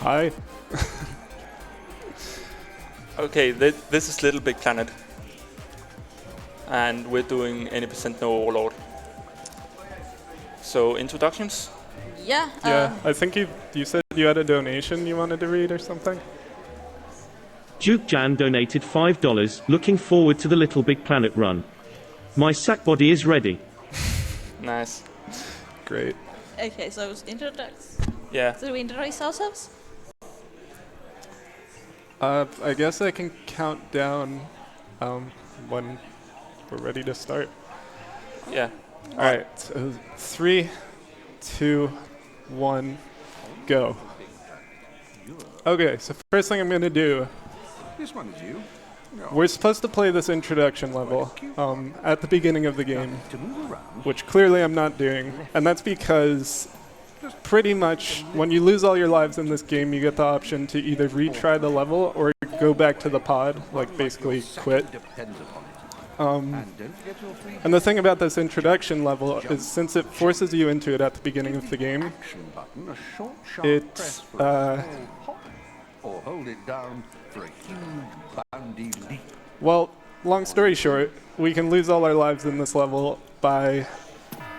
Hi. Okay, this is LittleBigPlanet. And we're doing any % No-Overlord. So, introductions? Yeah. Yeah, I think you said you had a donation you wanted to read or something? Duke Jan donated $5, looking forward to the LittleBigPlanet run. My sack body is ready. Nice. Great. Okay, so it's introductions. Yeah. So do we introduce ourselves? I guess I can count down when we're ready to start. Yeah. All right, so 3, 2, 1, go. Okay, so first thing I'm going to do, This one is you. we're supposed to play this introduction level at the beginning of the game, To move around. which clearly I'm not doing, and that's because pretty much when you lose all your lives in this game, you get the option to either retry the level or go back to the pod, like basically quit. Depends upon it. And don't forget your free And the thing about this introduction level is since it forces you into it at the beginning of the game, action button, a short, sharp it, press for a small hop, or hold it down for a huge boundy leap. well, long story short, we can lose all our lives in this level by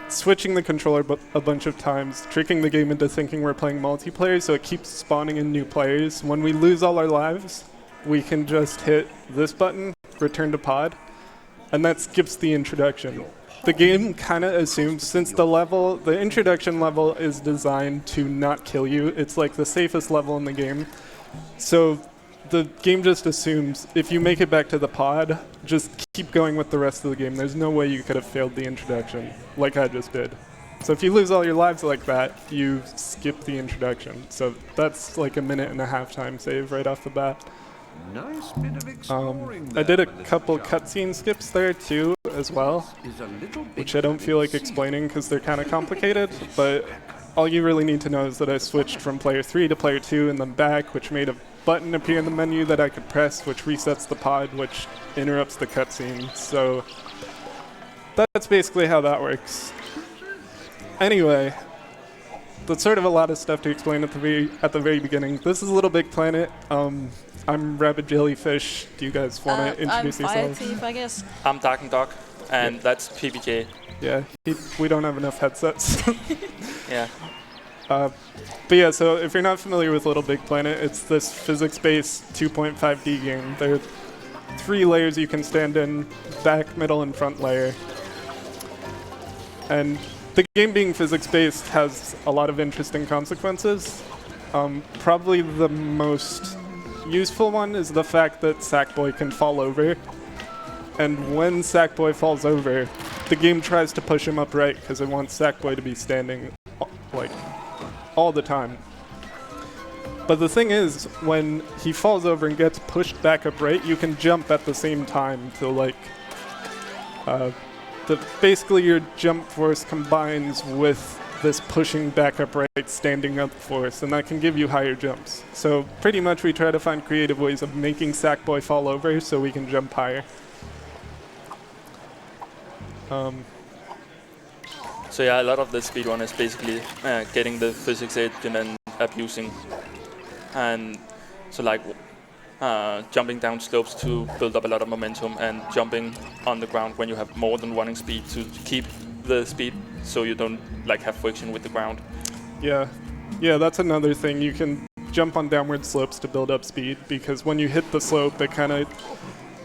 switching the controller a bunch of times, tricking the game into thinking we're playing multiplayer, so it keeps spawning in new players. When we lose all our lives, we can just hit this button, return to pod, and that skips the introduction. The game kind of assumes, since the introduction level is designed to not kill you, it's like the safest level in the game. So the game just assumes if you make it back to the pod, just keep going with the rest of the game. There's no way you could have failed the introduction, like I just did. So if you lose all your lives like that, you skip the introduction. So that's like a 1.5-minute time save right off the bat. Nice bit of exploring. I did a couple cutscene skips there too, as well, which I don't feel like explaining because they're kind of complicated, but all you really need to know is that I switched from player 3 to player 2 and then back, which made a button appear in the menu that I could press, which resets the pod, which interrupts the cutscene. So that's basically how that works. Anyway, that's sort of a lot of stuff to explain at the very beginning. This is LittleBigPlanet. I'm RbdJellyfish. Do you guys want to introduce I'm yourselves? Fire Thief, I guess. I'm Dark and Dog, and that's PBJ. Yeah, we don't have enough headsets. Yeah. But yeah, so if you're not familiar with LittleBigPlanet, it's this physics-based 2.5D game. There are 3 layers you can stand in, back, middle, and front layer. And the game being physics-based has a lot of interesting consequences. Probably the most useful one is the fact that Sackboy can fall over. And when Sackboy falls over, the game tries to push him upright because it wants Sackboy to be standing like all the time. But the thing is, when he falls over and gets pushed back upright, you can jump at the same time to like basically your jump force combines with this pushing back upright, standing up force, and that can give you higher jumps. So pretty much we try to find creative ways of making Sackboy fall over so we can jump higher. So yeah, a lot of the speedrun is basically getting the physics engine and abusing. And so like jumping down slopes to build up a lot of momentum and jumping on the ground when you have more than running speed to keep the speed so you don't like have friction with the ground. Yeah, that's another thing. You can jump on downward slopes to build up speed because when you hit the slope, it kind of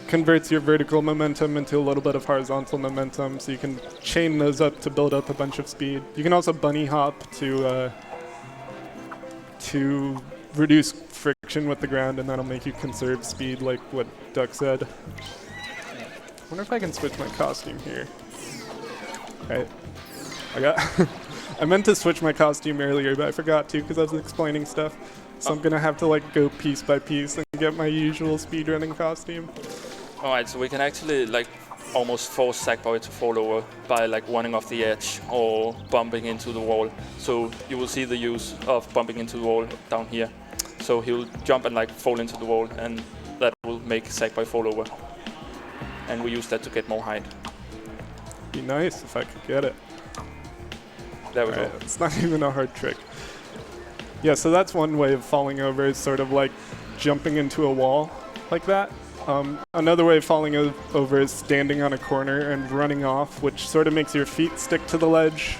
converts your vertical momentum into a little bit of horizontal momentum, so you can chain those up to build up a bunch of speed. You can also bunny hop to reduce friction with the ground, and that'll make you conserve speed, like what Duck said. I wonder if I can switch my costume here. Right. I meant to switch my costume earlier, but I forgot to because I was explaining stuff. So I'm gonna have to like go piece by piece and get my usual speedrunning costume. Alright, so we can actually like almost force Sackboy to fall over by like running off the edge or bumping into the wall. So you will see the use of bumping into the wall down here. So he'll jump and like fall into the wall, and that will make Sackboy fall over. And we use that to get more height. Be nice if I could get it. There we go. It's not even a hard trick. Yeah, so that's one way of falling over is sort of like jumping into a wall like that. Another way of falling over is standing on a corner and running off, which sort of makes your feet stick to the ledge.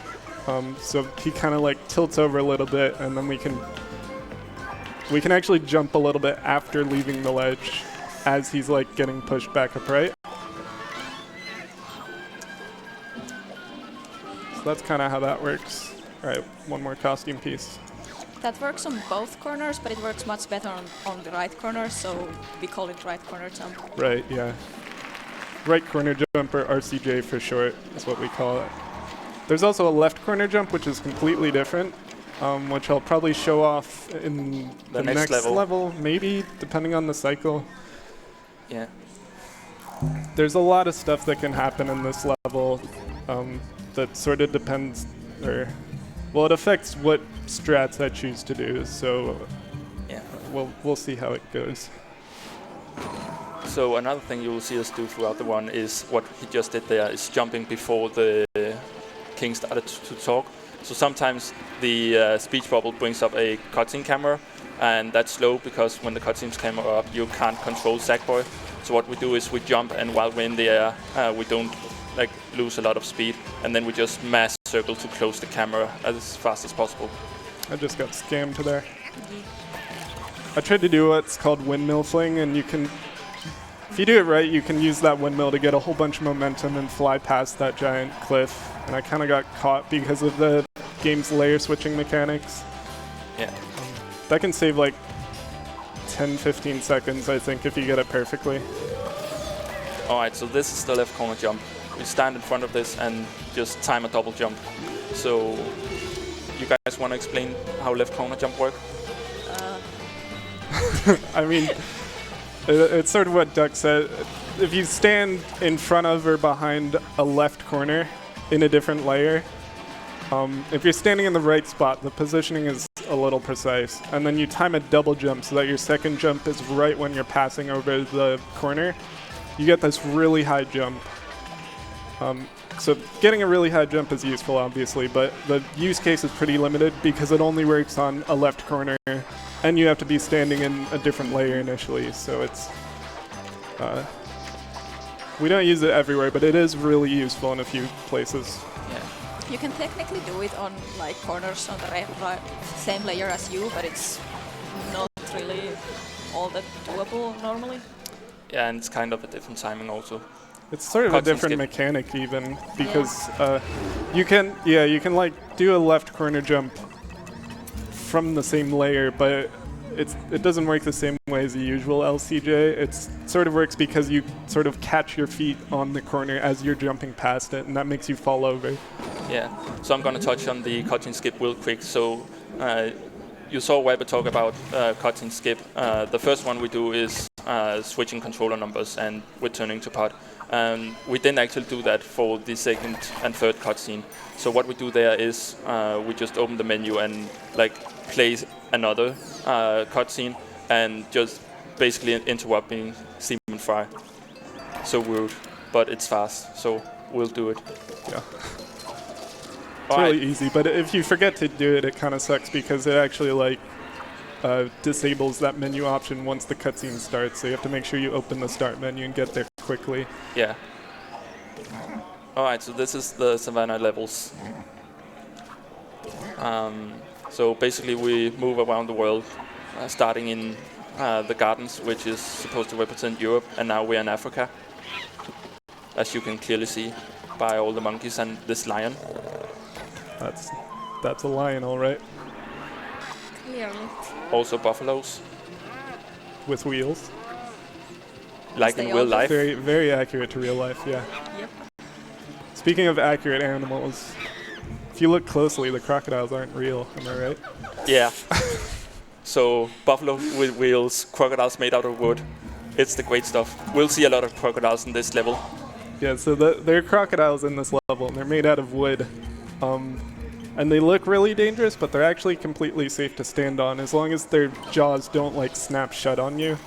So he kind of like tilts over a little bit, and then we can actually jump a little bit after leaving the ledge as he's like getting pushed back upright. So that's kind of how that works. All right, one more costume piece. That works on both corners, but it works much better on the right corner, so we call it right corner jump. Right, yeah. Right corner jump, or RCJ for short, is what we call it. There's also a left corner jump, which is completely different, which I'll probably show off in the next level, maybe, depending on the cycle. Yeah. There's a lot of stuff that can happen in this level that sort of depends, well, it affects what strats I choose to do, so yeah, we'll see how it goes. So another thing you will see us do throughout the run is what he just did there, is jumping before the king started to talk. So sometimes the speech bubble brings up a cutscene camera, and that's slow because when the cutscenes camera up, you can't control Sackboy. So what we do is we jump, and while we're in the air, we don't like lose a lot of speed, and then we just mass circle to close the camera as fast as possible. I just got scammed there. I tried to do what's called windmill fling, and you can, if you do it right, you can use that windmill to get a whole bunch of momentum and fly past that giant cliff. And I kind of got caught because of the game's layer switching mechanics. Yeah. That can save like 10-15 seconds, I think, if you get it perfectly. Alright, so this is the left corner jump. We stand in front of this and just time a double jump. So, you guys want to explain how left corner jump work? I mean, it's sort of what Duck said. If you stand in front of or behind a left corner in a different layer, if you're standing in the right spot, the positioning is a little precise. And then you time a double jump so that your second jump is right when you're passing over the corner. You get this really high jump. So getting a really high jump is useful, obviously, but the use case is pretty limited because it only works on a left corner, and you have to be standing in a different layer initially. So it's we don't use it everywhere, but it is really useful in a few places. Yeah. You can technically do it on like corners on the same layer as you, but it's not really all that doable normally. Yeah, and it's kind of a different timing also. It's sort of a different mechanic even, because you can like do a left corner jump from the same layer, but it doesn't work the same way as the usual LCJ. It sort of works because you sort of catch your feet on the corner as you're jumping past it, and that makes you fall over. Yeah, so I'm going to touch on the cutscene skip real quick. So you saw Webber talk about cutscene skip. The first one we do is switching controller numbers and returning to pod. We didn't actually do that for the second and third cutscene. So what we do there is we just open the menu and like play another cutscene and just basically interrupting Seaman Fry. So rude, but it's fast, so we'll do it. Yeah. It's really easy, but if you forget to do it, it kind of sucks because it actually like disables that menu option once the cutscene starts. So you have to make sure you open the start menu and get there quickly. Yeah. Alright, so this is the Savannah levels. So basically we move around the world, starting in the gardens, which is supposed to represent Europe, and now we're in Africa. As you can clearly see by all the monkeys and this lion. That's a lion, all right. Clearly. Also buffaloes. With wheels. Like in real life. Very, very accurate to real life, yeah. Yep. Speaking of accurate animals, if you look closely, the crocodiles aren't real, am I right? Yeah. So buffalo with wheels, crocodiles made out of wood. It's the great stuff. We'll see a lot of crocodiles in this level. Yeah, so there are crocodiles in this level, and they're made out of wood. And they look really dangerous, but they're actually completely safe to stand on as long as their jaws don't like snap shut on you.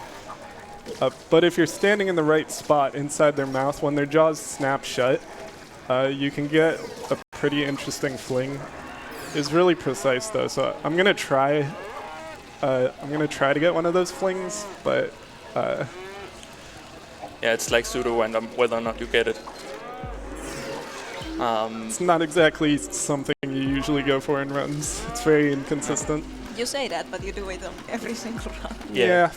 But if you're standing in the right spot inside their mouth, when their jaws snap shut, you can get a pretty interesting fling. is really precise though. So I'm gonna try. I'm gonna try to get one of those flings, but Yeah, it's like pseudo random whether or not you get it. it's not exactly something you usually go for in runs. It's very inconsistent. You say that, but you do it on every single run. Yeah.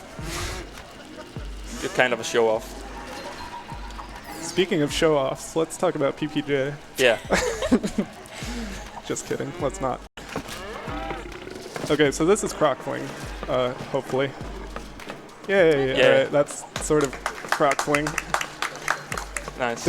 You're kind of a show off. Speaking of show-offs, let's talk about PPJ. Yeah. Just kidding. Let's not. Okay, so this is Crocfling, hopefully. Yay! Yeah. Alright, that's sort of Crocfling. Nice.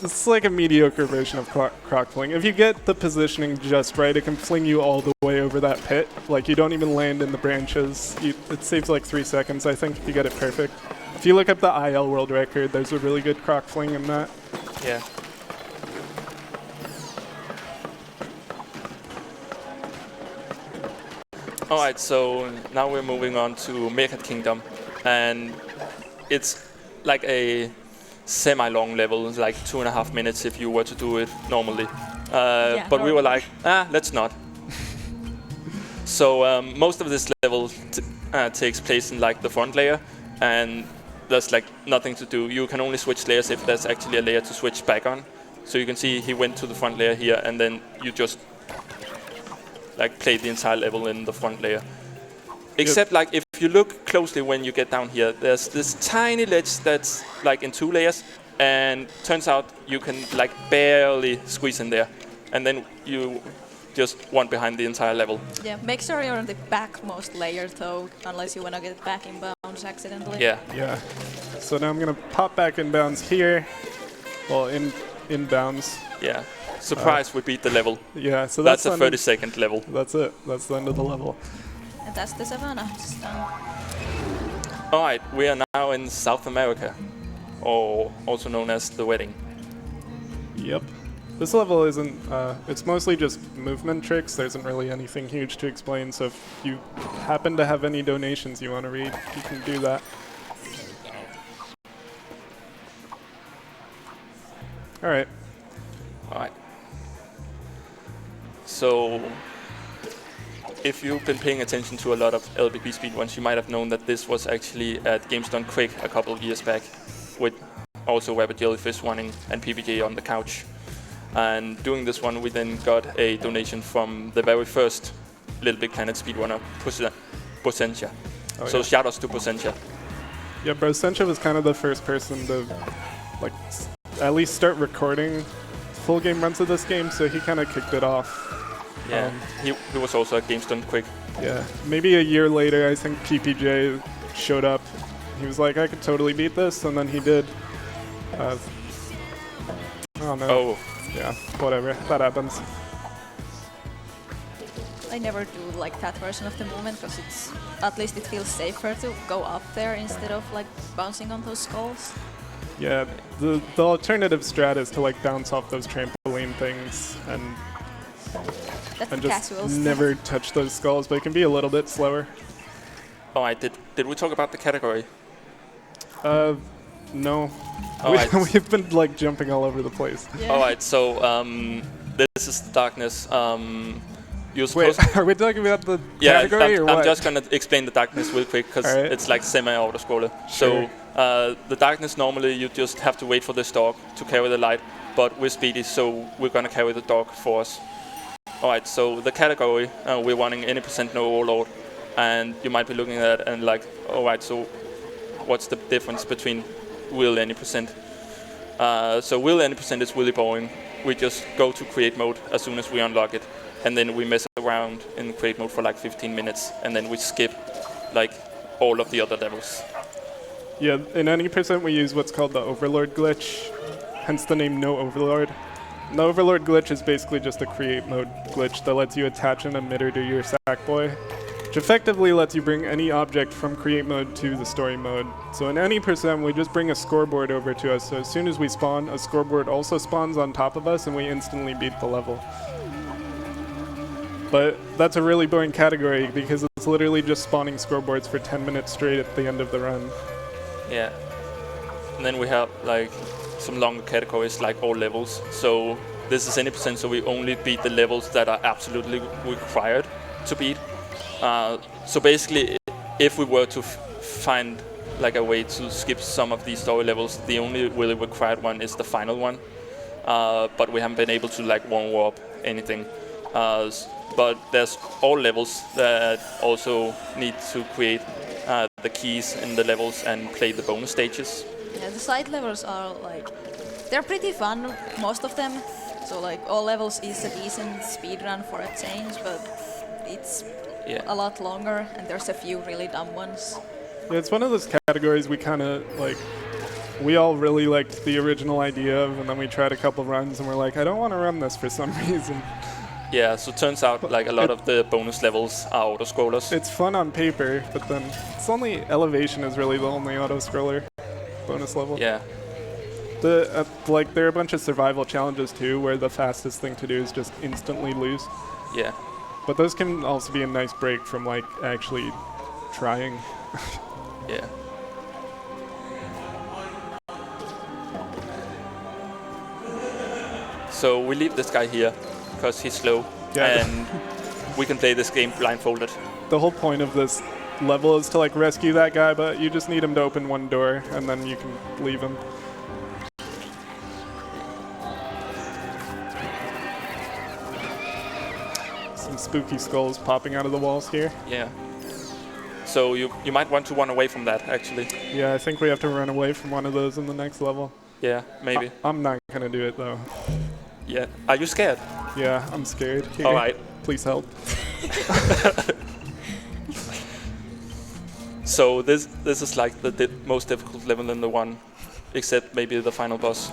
It's like a mediocre version of Crocfling. If you get the positioning just right, it can fling you all the way over that pit. Like, you don't even land in the branches. It saves like 3 seconds, I think, if you get it perfect. If you look up the IL world record, there's a really good Crocfling in that. Yeah. Alright, so now we're moving on to Mega Kingdom, and it's like a semi-long level, like 2.5 minutes if you were to do it normally. But we were like, let's not. So most of this level takes place in like the front layer, and there's like nothing to do. You can only switch layers if there's actually a layer to switch back on. So you can see he went to the front layer here, and then you just like play the entire level in the front layer. Except like if you look closely when you get down here, there's this tiny ledge that's like in 2 layers, and turns out you can like barely squeeze in there, and then you just one behind the entire level. Yeah, make sure you're on the backmost layer though, unless you want to get back in bounds accidentally. Yeah. Yeah. So now I'm gonna pop back in bounds here. Well, in bounds. Yeah. Surprise, we beat the level. Yeah. So That's that's a 30-second level. That's it. That's the end of the level. And that's the savannah. It's done. Alright, we are now in South America, or also known as the wedding. Yep. This level isn't, it's mostly just movement tricks. There isn't really anything huge to explain, so if you happen to have any donations you want to read, you can do that. Alright. Alright. So, if you've been paying attention to a lot of LBP speedruns, you might have known that this was actually at Games Done Quick a couple of years back, with also RbdJellyfish running and PBJ on the couch. And doing this one, we then got a donation from the very first LittleBigPlanet speedrunner, Bosentia. Oh, So yeah. shoutouts to Bosentia. Yeah, Bosentia was kind of the first person to, like, at least start recording full game runs of this game, so he kind of kicked it off. Yeah, he was also at Games Done Quick. Yeah, maybe a year later, I think PPJ showed up. He was like, I could totally beat this, and then he did. I don't know. Oh, Yeah, whatever. That happens. I never do like that version of the movement because it's at least it feels safer to go up there instead of like bouncing on those skulls. Yeah, the alternative strat is to like bounce off those trampoline things and That's the just casual stuff. never touch those skulls, but it can be a little bit slower. alright, did we talk about the category? No. Alright. We've been like jumping all over the place. Yeah. Alright, so this is the darkness. You're Wait, supposed are we talking about the yeah, category or what? I'm just gonna explain the darkness real quick because Alright. it's like semi-auto-scroller. Sure. So the darkness normally you just have to wait for this dog to carry the light, but we're speedy, so we're gonna carry the dog for us. Alright, so the category we're running any % No-Overlord, and you might be looking at it and like, alright, so what's the difference between will any %? So will any % is really boring. We just go to create mode as soon as we unlock it, and then we mess around in create mode for like 15 minutes, and then we skip like all of the other levels. Yeah, in any % we use what's called the Overlord glitch, hence the name No-Overlord. The Overlord glitch is basically just a create mode glitch that lets you attach an emitter to your Sackboy, which effectively lets you bring any object from create mode to the story mode. So in any % we just bring a scoreboard over to us, so as soon as we spawn, a scoreboard also spawns on top of us and we instantly beat the level. But that's a really boring category because it's literally just spawning scoreboards for 10 minutes straight at the end of the run. Yeah. And then we have like some longer categories like all levels. So this is any percent, so we only beat the levels that are absolutely required to beat. So basically, if we were to find like a way to skip some of these story levels, the only really required one is the final one. But we haven't been able to like warm up anything. But there's all levels that also need to create the keys in the levels and play the bonus stages. Yeah, the side levels are like, they're pretty fun, most of them. So like all levels is a decent speedrun for a change, but it's a lot longer and there's a few really dumb ones. Yeah, it's one of those categories we kind of like, we all really liked the original idea of, and then we tried a couple runs and we're like, I don't want to run this for some reason. Yeah, so it turns out like a lot of the bonus levels are auto-scrollers. It's fun on paper, but then it's only Elevation is really the only auto-scroller bonus level. Yeah. Like there are a bunch of survival challenges too, where the fastest thing to do is just instantly lose. Yeah. But those can also be a nice break from like actually trying. Yeah. So we leave this guy here because he's slow, and we can play this game blindfolded. The whole point of this level is to like rescue that guy, but you just need him to open one door, and then you can leave him. Some spooky skulls popping out of the walls here. Yeah. So you might want to run away from that, actually. Yeah, I think we have to run away from one of those in the next level. Yeah, maybe. I'm not gonna do it though. Yeah. Are you scared? Yeah, I'm scared. Here, all right. Please help. So this is like the most difficult level in the one, except maybe the final boss.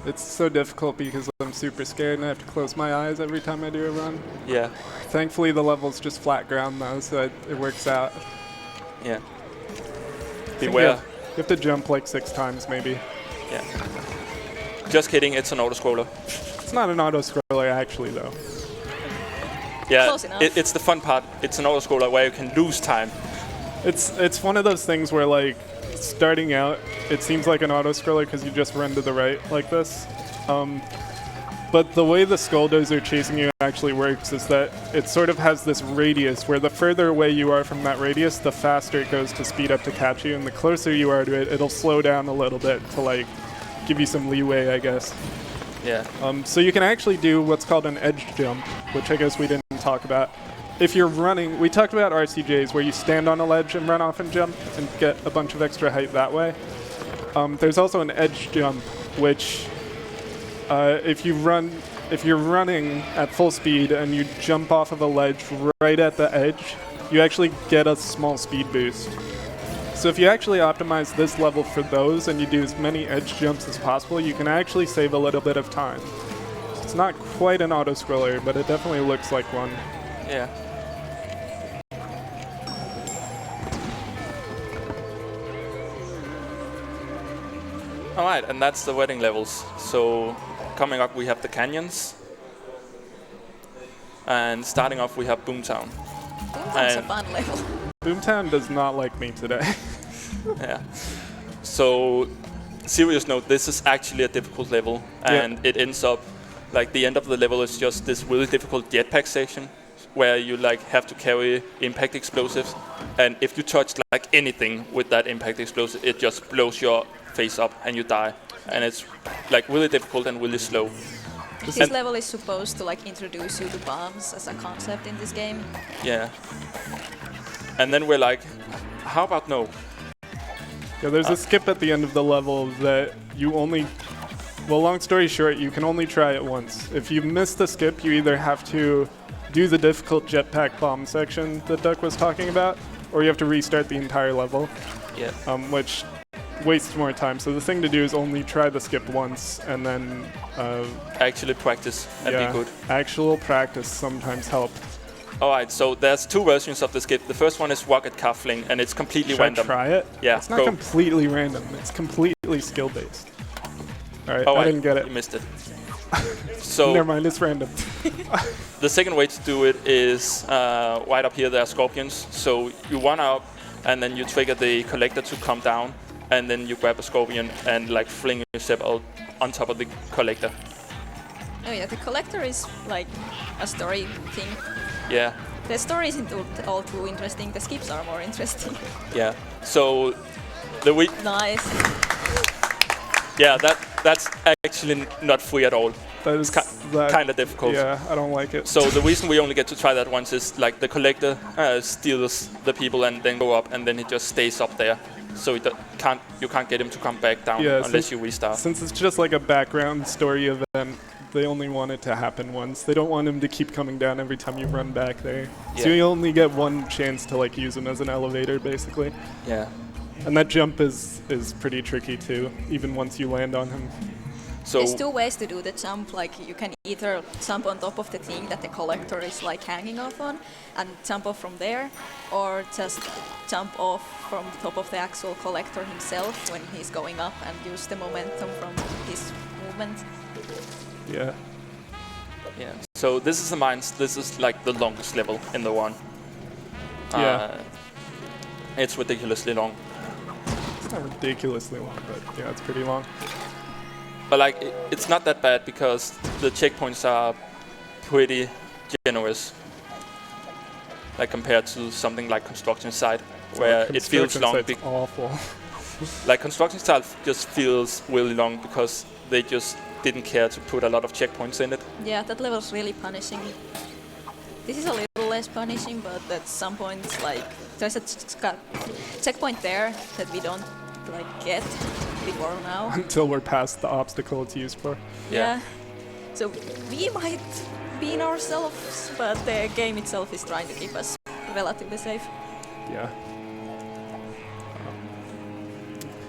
It's so difficult because I'm super scared and I have to close my eyes every time I do a run. Yeah. Thankfully the level's just flat ground though, so it works out. Yeah. You Beware. have to jump like 6 times maybe. Yeah. Just kidding, it's an auto-scroller. It's not an auto-scroller actually though. Yeah, Close enough. It's the fun part. It's an auto-scroller where you can lose time. It's one of those things where like starting out it seems like an auto-scroller because you just run to the right like this. But the way the Skulldozer chasing you actually works is that it sort of has this radius where the further away you are from that radius, the faster it goes to speed up to catch you, and the closer you are to it, it'll slow down a little bit to like give you some leeway, I guess. Yeah. So you can actually do what's called an edge jump, which I guess we didn't talk about. If you're running, we talked about RCJs where you stand on a ledge and run off and jump and get a bunch of extra height that way. There's also an edge jump, which if you're running at full speed and you jump off of a ledge right at the edge, you actually get a small speed boost. So if you actually optimize this level for those and you do as many edge jumps as possible, you can actually save a little bit of time. So it's not quite an auto-scroller, but it definitely looks like one. Yeah. Alright, and that's the wedding levels. So coming up we have the canyons. And starting off we have Boomtown. Boomtown's a fun level. Boomtown does not like me today. Yeah. So, serious note, this is actually a difficult level. And it ends up, like the end of the level is just this really difficult jetpack section where you like have to carry impact explosives. And if you touch like anything with that impact explosive, it just blows your face up and you die. And it's like really difficult and really slow. This level is supposed to like introduce you to bombs as a concept in this game. Yeah. And then we're like, how about no? Yeah, there's a skip at the end of the level that you only... Well, long story short, you can only try it once. If you miss the skip, you either have to do the difficult jetpack bomb section that Duck was talking about, or you have to restart the entire level, which wastes more time. So the thing to do is only try the skip once, and then... actually practice and be good. Actual practice sometimes helps. Alright, so there's 2 versions of the skip. The first one is rocket car fling, and it's completely random. Should I try it? Yeah, it's not completely random. It's completely skill-based. Alright, I didn't get it. You missed it. So never mind, it's random. The second way to do it is right up here there are scorpions. So you run up, and then you trigger the collector to come down, and then you grab a scorpion and like fling yourself out on top of the collector. Oh yeah, the collector is like a story thing. Yeah. The story isn't all too interesting. The skips are more interesting. Yeah. So Nice. Yeah, that's actually not free at all. That is kind of difficult. Yeah, I don't like it. So the reason we only get to try that once is like the collector steals the people and then go up, and then he just stays up there. So you can't get him to come back down unless you restart. Since it's just like a background story event, they only want it to happen once. They don't want him to keep coming down every time you run back there. Yeah. So you only get one chance to like use him as an elevator, basically. Yeah. And that jump is pretty tricky too, even once you land on him. So there's two ways to do the jump. Like you can either jump on top of the thing that the collector is like hanging off on and jump off from there, or just jump off from the top of the actual collector himself when he's going up and use the momentum from his movement. Yeah. Yeah. So this is the mines. This is like the longest level in the one. Yeah. It's ridiculously long. It's not ridiculously long, but yeah, it's pretty long. But like, it's not that bad because the checkpoints are pretty generous. Like compared to something like construction site, where it feels long. It's awful. Like construction site just feels really long because they just didn't care to put a lot of checkpoints in it. Yeah, that level's really punishing. This is a little less punishing, but at some points, like there's a checkpoint there that we don't like get before now. Until we're past the obstacle it's used for. Yeah. So we might be in ourselves, but the game itself is trying to keep us relatively safe. Yeah.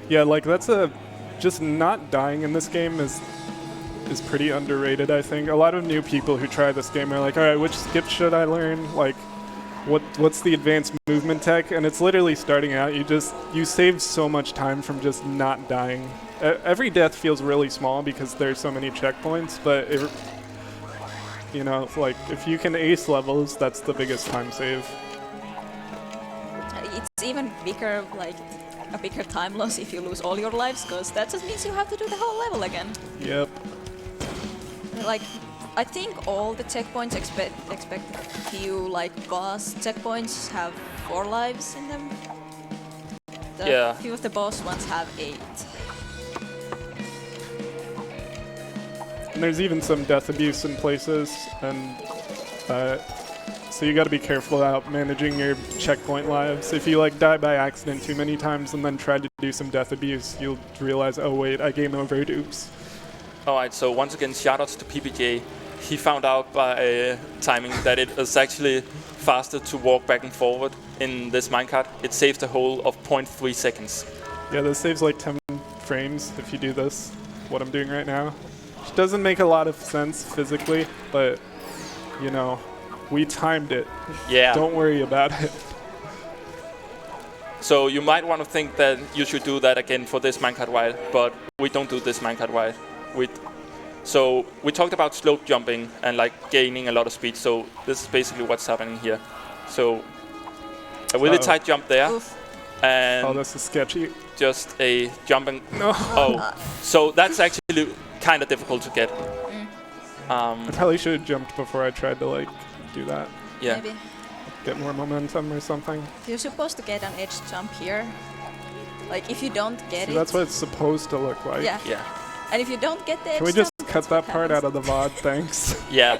Yeah, like that's just not dying in this game is pretty underrated, I think. A lot of new people who try this game are like, all right, which skip should I learn? Like, what's the advanced movement tech? And it's literally starting out, you save so much time from just not dying. Every death feels really small because there's so many checkpoints, but you know, like if you can ace levels, that's the biggest time save. It's even bigger, like a bigger time loss if you lose all your lives, because that just means you have to do the whole level again. Yep. Like, I think all the checkpoints expect few like boss checkpoints have 4 lives in them. Yeah. Few of the boss ones have 8. And there's even some death abuse in places, and so you got to be careful about managing your checkpoint lives. If you like die by accident too many times and then try to do some death abuse, you'll realize, oh wait, I game overed, oops. Alright, so once again, shoutouts to PBJ. He found out by timing that it is actually faster to walk back and forward in this minecart. It saves a whole of 0.3 seconds. Yeah, this saves like 10 frames if you do this, what I'm doing right now. Which doesn't make a lot of sense physically, but, you know, we timed it. Yeah. Don't worry about it. So you might want to think that you should do that again for this minecart ride, but we don't do this minecart ride. So we talked about slope jumping and like gaining a lot of speed. So this is basically what's happening here. So a really tight jump there. Oof. And this is sketchy. just a jumping. No. Oh, so that's actually kind of difficult to get. I probably should have jumped before I tried to like do that. Yeah. Maybe. Get more momentum or something. You're supposed to get an edge jump here. Like if you don't get it. That's what it's supposed to look like. Yeah. Yeah. And if you don't get the edge Can we just jump, cut that part out of the VOD, thanks? Yeah.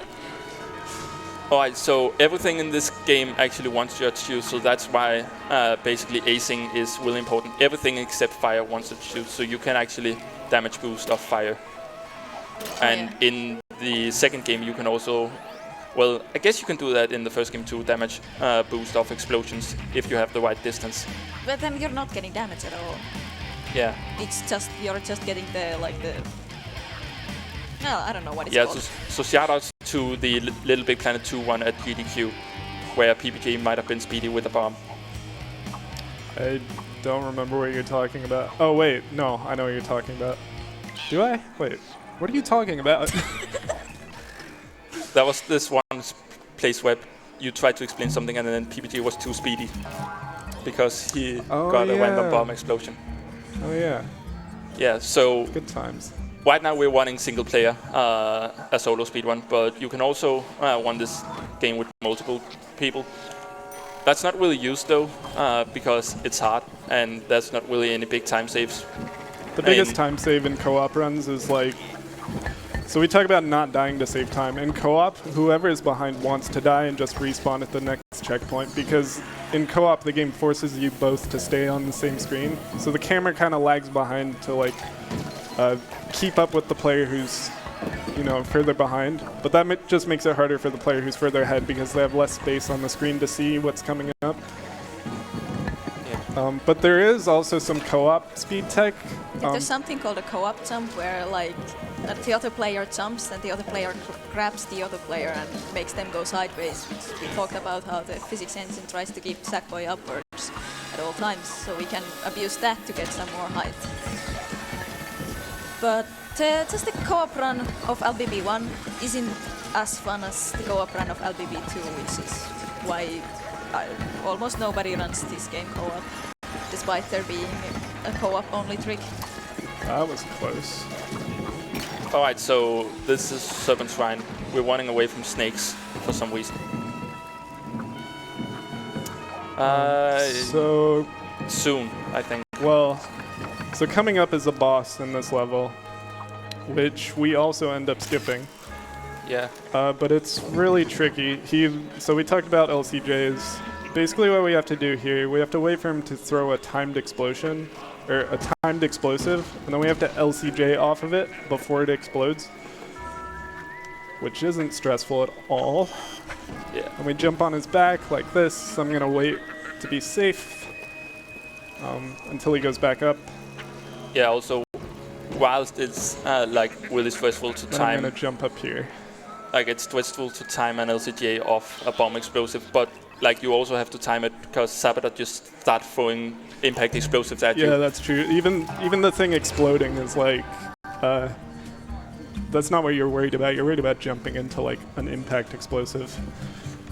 Alright, so everything in this game actually wants you to shoot, so that's why basically acing is really important. Everything except fire wants you to shoot, so you can actually damage boost off fire. And in the second game you can also, well, I guess you can do that in the first game too, damage boost off explosions if you have the right distance. But then you're not getting damage at all. Yeah. It's just, you're just getting the, like the... No, I don't know what it's Yeah, called. so shoutouts to the LittleBigPlanet 2 one at GDQ, where PBJ might have been speedy with a bomb. I don't remember what you're talking about. Oh wait, no, I know what you're talking about. Do I? Wait, what are you talking about? That was this one place where you tried to explain something and then PBJ was too speedy because he got a random bomb explosion. Oh yeah. Yeah, so Good times. right now we're running single player, a solo speedrun, but you can also run this game with multiple people. That's not really used though, because it's hard, and there's not really any big time saves. The biggest time save in co-op runs is like, so we talk about not dying to save time. In co-op, whoever is behind wants to die and just respawn at the next checkpoint, because in co-op the game forces you both to stay on the same screen. So the camera kind of lags behind to like keep up with the player who's, you know, further behind. But that just makes it harder for the player who's further ahead because they have less space on the screen to see what's coming up. But there is also some co-op speed tech. There's something called a co-op jump where like the other player jumps and the other player grabs the other player and makes them go sideways. We talked about how the physics engine tries to keep Sackboy upwards at all times, so we can abuse that to get some more height. But just the co-op run of LBB1 isn't as fun as the co-op run of LBB2, which is why almost nobody runs this game co-op, despite there being a co-op only trick. That was close. Alright, so this is Serpent's Shrine. We're running away from snakes for some reason. So soon, I think. Well, so coming up is a boss in this level, which we also end up skipping. Yeah. But it's really tricky. So we talked about LCJs. Basically what we have to do here, we have to wait for him to throw a timed explosion, or a timed explosive, and then we have to LCJ off of it before it explodes, which isn't stressful at all. Yeah. And we jump on his back like this. I'm gonna wait to be safe until he goes back up. Yeah, also, whilst it's like really stressful to Then time. I'm gonna jump up here. Like it's stressful to time an LCJ off a bomb explosive, but like you also have to time it because Sabata just start throwing impact explosives at you. Yeah, that's true. Even the thing exploding is like, that's not what you're worried about. You're worried about jumping into like an impact explosive.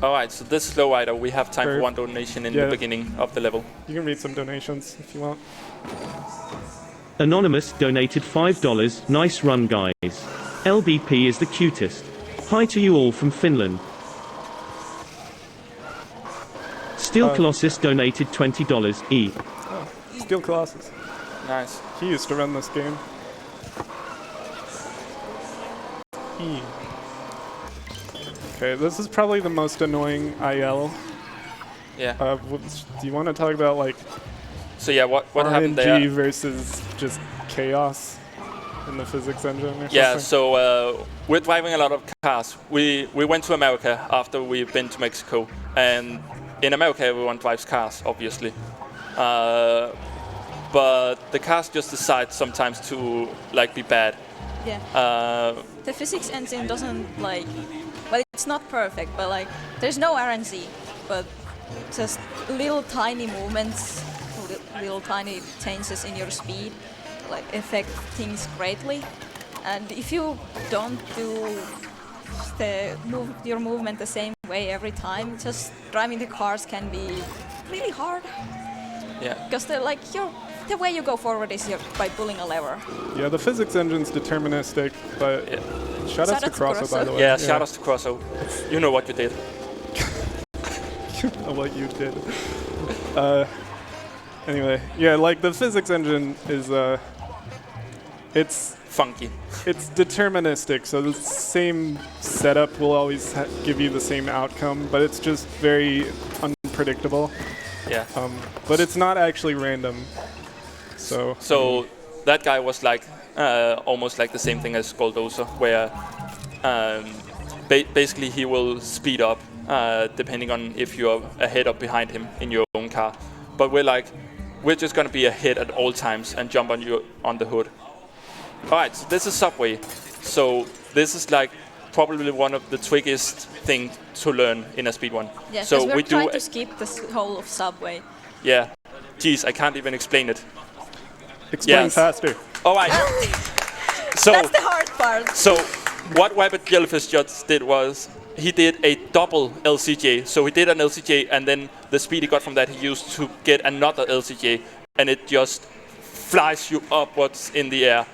Alright, so this is low rider. We have time for one donation in the beginning of the level. You can read some donations if you want. Anonymous donated $5. Nice run, guys. LBP is the cutest. Hi to you all from Finland. Steel Colossus donated $20. E. Oh, Steel Colossus. Nice. He used to run this game. E. Okay, this is probably the most annoying IL. Yeah. Do you want to talk about like? So yeah, what happened there? RNG versus just chaos in the physics engine or something? Yeah, so we're driving a lot of cars. We went to America after we've been to Mexico, and in America everyone drives cars, obviously. But the cars just decide sometimes to like be bad. Yeah. The physics engine doesn't like, well, it's not perfect, but like there's no RNG, but just little tiny movements, little tiny changes in your speed like affect things greatly. And if you don't do your movement the same way every time, just driving the cars can be really hard. Yeah. Because the way you go forward is by pulling a lever. Yeah, the physics engine's deterministic, but shout outs to Crosso, by the way. Yeah, shout outs to Crosso. You know what you did. You know what you did. Anyway, yeah, like the physics engine is it's funky. It's deterministic, so the same setup will always give you the same outcome, but it's just very unpredictable. Yeah. But it's not actually random. So that guy was like almost like the same thing as Goldosa, where basically he will speed up depending on if you're ahead or behind him in your own car. But we're just gonna be ahead at all times and jump on the hood. Alright, so this is Subway. So this is like probably one of the trickiest things to learn in a speedrun. Yeah, so we're trying to skip the whole of Subway. Yeah. Jeez, I can't even explain it. Explain faster. Alright. So that's the hard part. So what RbdJellyfish just did was he did a double LCJ. So he did an LCJ and then the speed he got from that he used to get another LCJ, and it just flies you upwards in the air.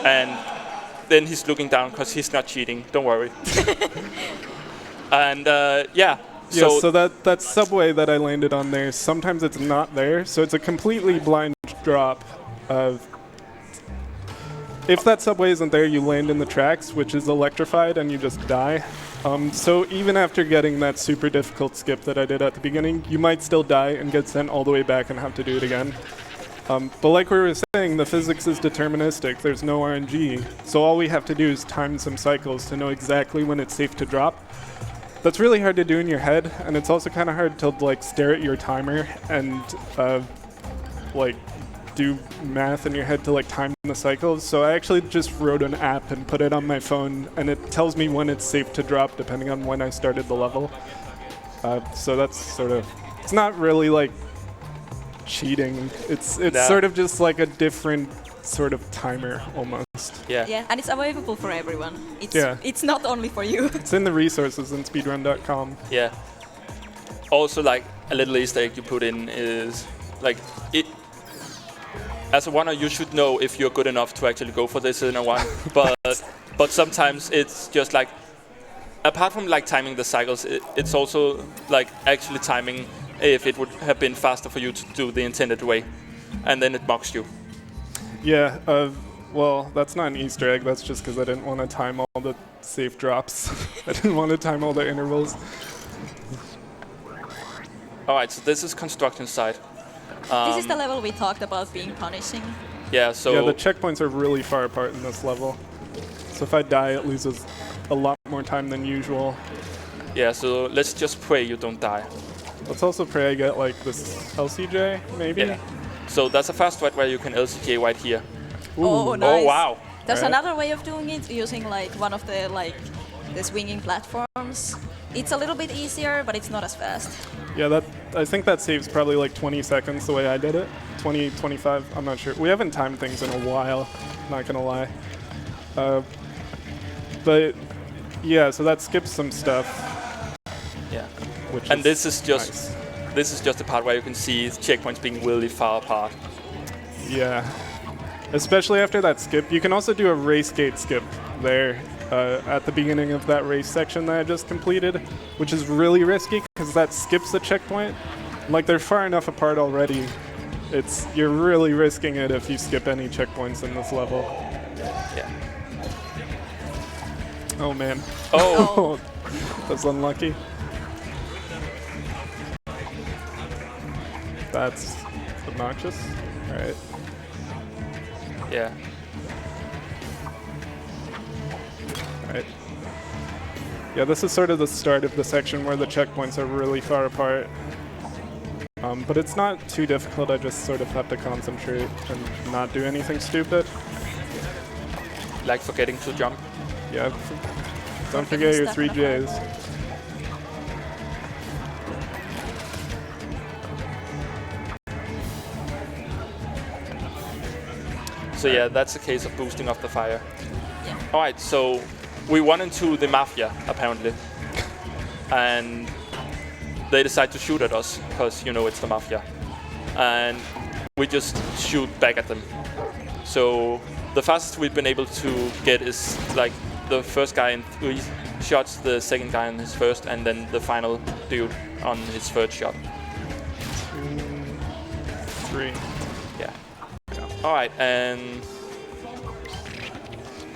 And then he's looking down because he's not cheating. Don't worry. And yeah. So that subway that I landed on there, sometimes it's not there. So it's a completely blind drop of... If that subway isn't there, you land in the tracks, which is electrified, and you just die. So even after getting that super difficult skip that I did at the beginning, you might still die and get sent all the way back and have to do it again. But like we were saying, the physics is deterministic. There's no RNG. So all we have to do is time some cycles to know exactly when it's safe to drop. That's really hard to do in your head, and it's also kind of hard to like stare at your timer and like do math in your head to like time the cycles. So I actually just wrote an app and put it on my phone, and it tells me when it's safe to drop depending on when I started the level. So that's sort of, it's not really like cheating. It's sort of just like a different sort of timer almost. Yeah. Yeah, and it's available for everyone. It's not only for you. It's in the resources in speedrun.com. Yeah. Also, like a little Easter egg you put in is like it. As a runner, you should know if you're good enough to actually go for this in a one. But sometimes it's just like, apart from like timing the cycles, it's also like actually timing if it would have been faster for you to do the intended way, and then it mocks you. Yeah. Well, that's not an Easter egg. That's just because I didn't want to time all the safe drops. I didn't want to time all the intervals. All right. So this is construction site. This is the level we talked about being punishing. Yeah, so... Yeah, the checkpoints are really far apart in this level. So if I die, it loses a lot more time than usual. Yeah, so let's just pray you don't die. Let's also pray I get, like, this LCJ, maybe? Yeah. So that's a fast ride where you can LCJ right here. Ooh. Oh, nice. Oh, wow. There's Right. another way of doing it, using, like, one of the, like, the swinging platforms. It's a little bit easier, but it's not as fast. Yeah, I think that saves probably like 20 seconds the way I did it. 20, 25, I'm not sure. We haven't timed things in a while, not gonna lie. But yeah, so that skips some stuff. Yeah. And this is just nice. This is just the part where you can see checkpoints being really far apart. Yeah. Especially after that skip. You can also do a race gate skip there. At the beginning of that race section that I just completed, which is really risky because that skips the checkpoint. Like, they're far enough apart already. You're really risking it if you skip any checkpoints in this level. Yeah. Oh man. Oh. That's unlucky. That's obnoxious. All right. Yeah. Right. Yeah, this is sort of the start of the section where the checkpoints are really far apart. But it's not too difficult. I just sort of have to concentrate and not do anything stupid. Like forgetting to jump. Yeah. Don't forget your 3 Js. So yeah, that's a case of boosting off the fire. Yeah. All right, so we run into the mafia, apparently. And they decide to shoot at us, because, you know, it's the mafia. And we just shoot back at them. So the fastest we've been able to get is, like, the first guy in 3 shots, the second guy in his first, and then the final dude on his third shot. 2, 3. Yeah. All right, and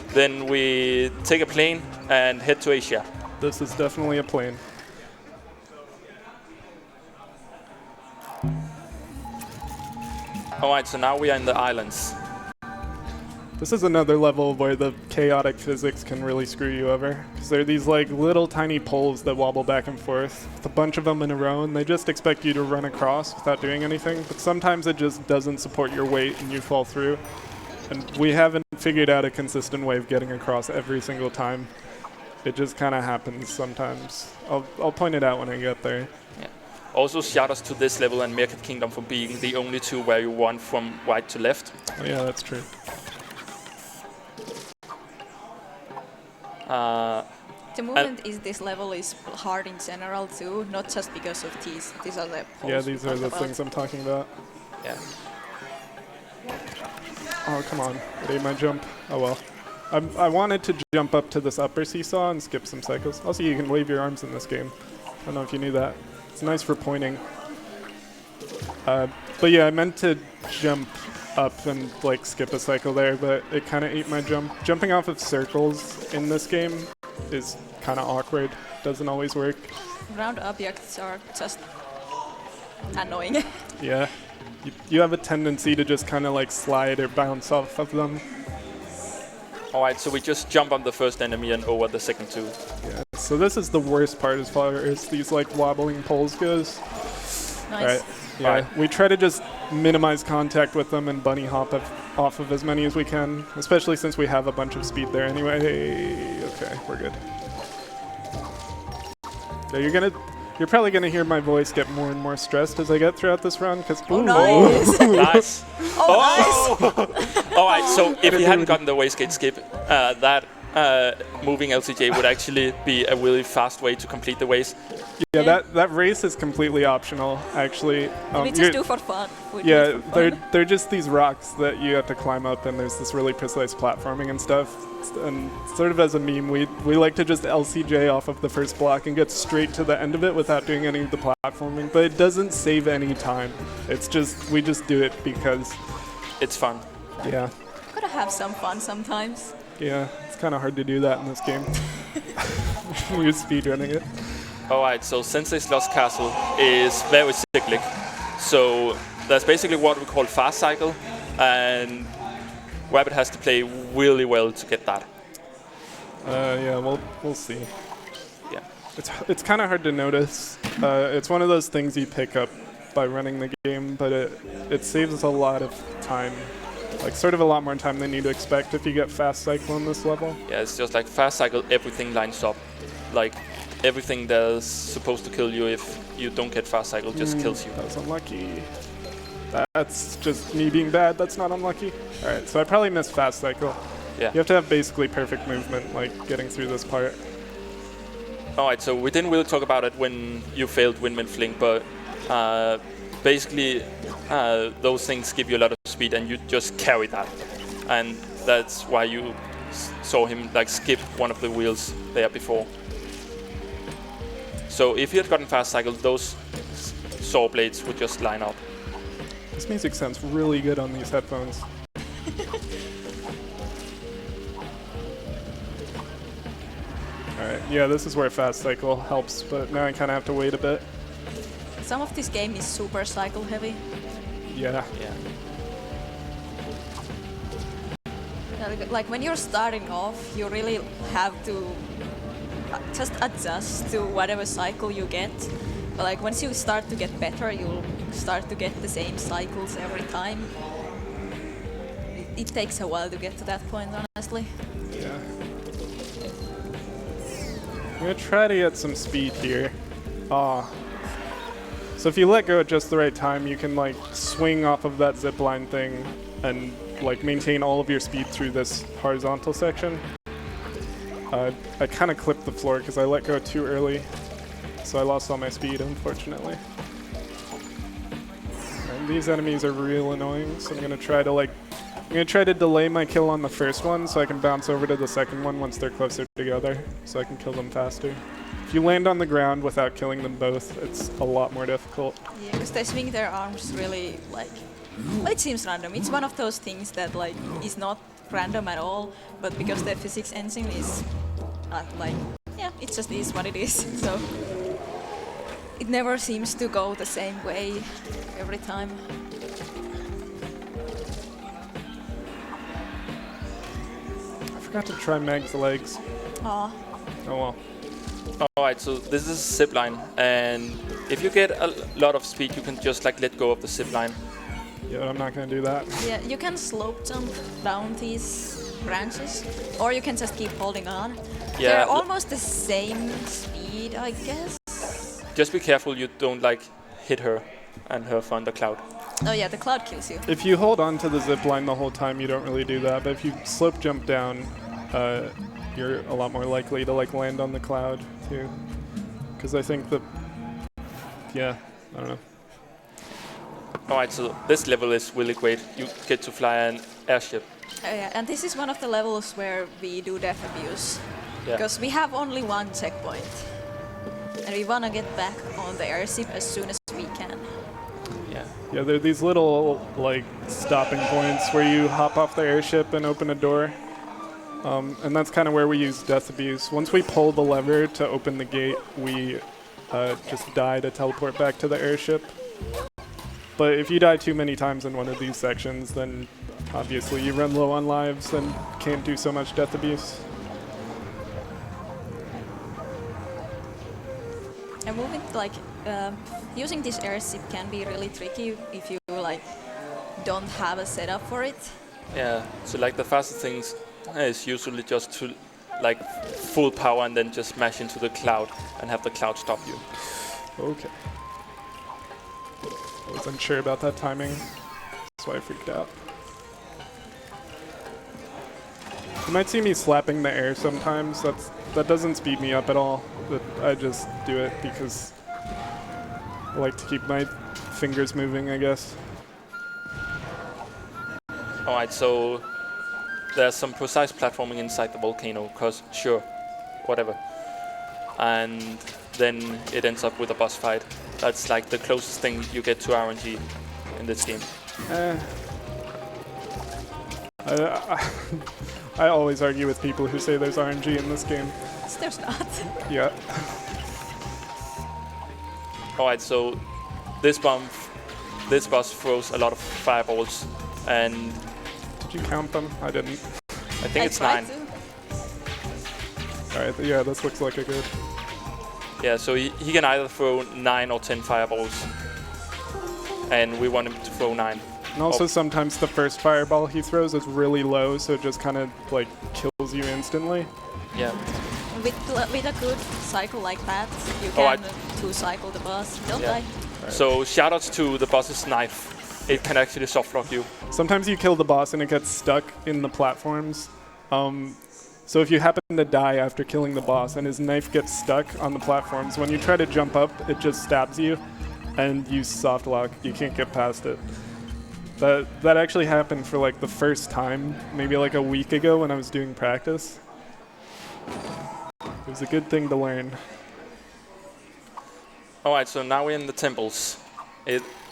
then we take a plane and head to Asia. This is definitely a plane. All right, so now we are in the islands. This is another level where the chaotic physics can really screw you over. Because there are these like little tiny poles that wobble back and forth, with a bunch of them in a row, and they just expect you to run across without doing anything. But sometimes it just doesn't support your weight and you fall through. And we haven't figured out a consistent way of getting across every single time. It just kind of happens sometimes. I'll point it out when I get there. Yeah. Also, shout outs to this level and Mercat Kingdom for being the only two where you run from right to left. Oh, yeah, that's true. The movement is this level is hard in general too, not just because of these. These are the poles Yeah, we these are talked the about. things I'm talking about. Yeah. Oh, come on. It ate my jump. Oh, well. I wanted to jump up to this upper seesaw and skip some cycles. Also, you can wave your arms in this game. I don't know if you knew that. It's nice for pointing. But yeah, I meant to jump up and like skip a cycle there, but it kind of ate my jump. Jumping off of circles in this game is kind of awkward. Doesn't always work. Round objects are just annoying. Yeah. You have a tendency to just kind of like slide or bounce off of them. Alright, so we just jump on the first enemy and over the second two. Yeah. So this is the worst part as far as these like wobbling poles goes. Nice. Right. Yeah. Right. We try to just minimize contact with them and bunny hop off of as many as we can, especially since we have a bunch of speed there anyway. Okay, we're good. So you're probably gonna hear my voice get more and more stressed as I get throughout this run, because Nice. Nice. Nice. Alright, so if you hadn't gotten the wastegate skip, that moving LCJ would actually be a really fast way to complete the race. Yeah, that race is completely optional, actually. We just do for fun. Yeah, they're just these rocks that you have to climb up, and there's this really precise platforming and stuff. And sort of as a meme, we like to just LCJ off of the first block and get straight to the end of it without doing any of the platforming. But it doesn't save any time. It's just, we just do it because it's fun. Yeah. Gotta have some fun sometimes. Yeah, it's kind of hard to do that in this game. We're speedrunning it. Alright, so Sensei's Lost Castle is very cyclic. So there's basically what we call fast cycle, and Rabbit has to play really well to get that. Yeah, we'll see. Yeah. It's kind of hard to notice. It's one of those things you pick up by running the game, but it saves a lot of time. Like sort of a lot more time than you'd expect if you get fast cycle on this level. Yeah, it's just like fast cycle, everything lines up. Like everything that's supposed to kill you if you don't get fast cycle just kills you. That was unlucky. That's just me being bad. That's not unlucky. All right, so I probably missed fast cycle. Yeah. You have to have basically perfect movement, like getting through this part. Alright, so we didn't really talk about it when you failed Windmill Fling, but basically those things give you a lot of speed and you just carry that. And that's why you saw him like skip one of the wheels there before. So if he had gotten fast cycle, those saw blades would just line up. This music sounds really good on these headphones. Alright, yeah, this is where fast cycle helps, but now I kind of have to wait a bit. Some of this game is super cycle heavy. Yeah. Like when you're starting off, you really have to just adjust to whatever cycle you get. But like once you start to get better, you'll start to get the same cycles every time. It takes a while to get to that point, honestly. Yeah. I'm gonna try to get some speed here. So if you let go at just the right time, you can like swing off of that zipline thing and like maintain all of your speed through this horizontal section. I kind of clipped the floor because I let go too early, so I lost all my speed, unfortunately. And these enemies are real annoying, so I'm gonna try to delay my kill on the first one so I can bounce over to the second one once they're closer together, so I can kill them faster. If you land on the ground without killing them both, it's a lot more difficult. Yeah, because they swing their arms really like. Well, it seems random. It's one of those things that like is not random at all, but because the physics engine is like, yeah, it just is what it is. So it never seems to go the same way every time. I forgot to try Meg's legs. Aw. Oh well. Alright, so this is a zipline, and if you get a lot of speed, you can just like let go of the zipline. Yeah, I'm not gonna do that. Yeah, you can slope jump down these branches, or you can just keep holding on. Yeah. They're almost the same speed, I guess. Just be careful you don't like hit her and her thundercloud. Oh yeah, the cloud kills you. If you hold on to the zip line the whole time, you don't really do that. But if you slope jump down, you're a lot more likely to like land on the cloud too. Because I think that, yeah, I don't know. Alright, so this level is really great. You get to fly an airship. Yeah, and this is one of the levels where we do death abuse. Yeah. Because we have only one checkpoint. And we want to get back on the airship as soon as we can. Yeah. Yeah, there are these little like stopping points where you hop off the airship and open a door. And that's kind of where we use death abuse. Once we pull the lever to open the gate, we just die to teleport back to the airship. But if you die too many times in one of these sections, then obviously you run low on lives and can't do so much death abuse. And moving, like, using this airship can be really tricky if you, like, don't have a setup for it. Yeah, so like the fastest things is usually just to like full power and then just smash into the cloud and have the cloud stop you. Okay. I was unsure about that timing. That's why I freaked out. You might see me slapping the air sometimes. That doesn't speed me up at all. But I just do it because I like to keep my fingers moving, I guess. Alright, so there's some precise platforming inside the volcano, because sure, whatever. And then it ends up with a boss fight. That's like the closest thing you get to RNG in this game. I always argue with people who say there's RNG in this game. There's not. Yeah. Alright, so this boss throws a lot of fireballs, and Did you count them? I didn't. I think it's 9. Alright, yeah, this looks like a good. Yeah, so he can either throw 9 or 10 fireballs, and we want him to throw 9. And also sometimes the first fireball he throws is really low, so it just kind of like kills you instantly. Yeah. With a good cycle like that, you can two-cycle the boss. Don't die. Right. So shoutouts to the boss's knife. It can actually softlock you. Sometimes you kill the boss and it gets stuck in the platforms. So if you happen to die after killing the boss and his knife gets stuck on the platforms, when you try to jump up, it just stabs you and you soft lock. You can't get past it. That actually happened for like the first time, maybe like a week ago when I was doing practice. It was a good thing to learn. Alright, so now we're in the temples.